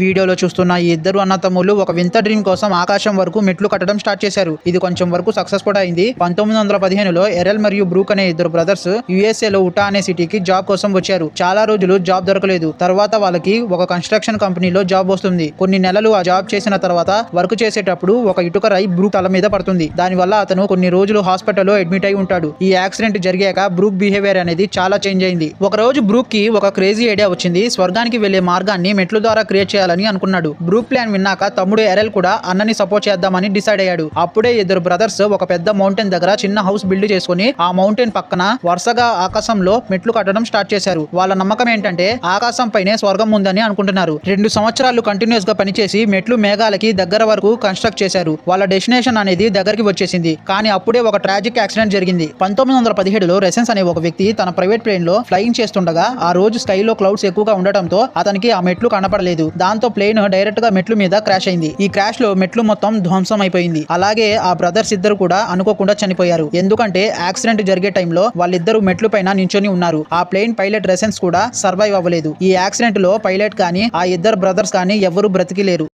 వీడియోలో చూస్తున్న ఈ ఇద్దరు అన్నతమ్ముళ్ళు ఒక వింత డ్రీమ్ కోసం ఆకాశం వరకు మెట్లు కట్టడం స్టార్ట్ చేశారు. ఇది కొంచెం వరకు సక్సెస్ కూడా అయింది. 1915లో ఎరెల్ మరియు బ్రూక్ అనే ఇద్దరు బ్రదర్స్ యుఎస్ఏలో ఉటా అనే సిటీకి జాబ్ కోసం వచ్చారు. చాలా రోజులు జాబ్ దొరకలేదు. తర్వాత వాళ్ళకి ఒక కన్స్ట్రక్షన్ కంపెనీలో జాబ్ వస్తుంది. కొన్ని నెలలు ఆ జాబ్ చేసిన తర్వాత వర్క్ చేసేటప్పుడు ఒక ఇటుక రాయి బ్రూక్ తల మీద పడుతుంది. దానివల్ల అతను కొన్ని రోజులు హాస్పిటల్లో అడ్మిట్ అయి ఉంటాడు. ఈ యాక్సిడెంట్ జరిగాక బ్రూక్ బిహేవియర్ అనేది చాలా చేంజ్ అయింది. ఒక రోజు బ్రూక్ కి ఒక క్రేజీ ఐడియా వచ్చింది. స్వర్గానికి వెళ్లే మార్గాన్ని మెట్ల ద్వారా క్రియేట్ చేయాలని అనుకున్నాడు. బ్రూక్ ప్లాన్ విన్నాక తమ్ముడు ఎరెల్ కూడా అన్నని సపోర్ట్ చేద్దామని డిసైడ్ అయ్యాడు. అప్పుడే ఇద్దరు బ్రదర్స్ ఒక పెద్ద మౌంటైన్ దగ్గర చిన్న హౌస్ బిల్డ్ చేసుకుని ఆ మౌంటైన్ పక్కన వరుసగా ఆకాశంలో మెట్లు కట్టడం స్టార్ట్ చేశారు. వాళ్ళ నమ్మకం ఏంటంటే ఆకాశం పైనే స్వర్గం ఉందని అనుకుంటున్నారు. 2 సంవత్సరాలు కంటిన్యూస్ గా పనిచేసి మెట్లు మేఘాలకి దగ్గర వరకు కన్స్ట్రక్ట్ చేశారు. వాళ్ళ డెస్టినేషన్ అనేది దగ్గరికి వచ్చేసింది. కానీ అప్పుడే ఒక ట్రాజిక్ యాక్సిడెంట్ జరిగింది. 1917లో రెసెన్స్ అనే ఒక వ్యక్తి తన ప్రైవేట్ ప్లేన్ లో ఫ్లయింగ్ చేస్తుండగా ఆ రోజు స్కైలో క్లౌడ్స్ ఎక్కువగా ఉండటంతో అతనికి ఆ మెట్లు కనపడలేదు. దాంతో ప్లేన్ డైరెక్ట్ గా మెట్లు మీద క్రాష్ అయింది. ఈ క్రాష్ లో మెట్లు మొత్తం ధ్వంసం అయిపోయింది. అలాగే ఆ బ్రదర్స్ ఇద్దరు కూడా అనుకోకుండా చనిపోయారు. ఎందుకంటే యాక్సిడెంట్ జరిగే టైంలో వాళ్ళిద్దరు మెట్లు పైన నించొని ఉన్నారు. ఆ ప్లేన్ పైలట్ రెసెన్స్ కూడా సర్వైవ్ అవ్వలేదు. ఈ యాక్సిడెంట్ లో పైలట్ కానీ ఆ ఇద్దరు బ్రదర్స్ కానీ ఎవరు బ్రతికి లేరు.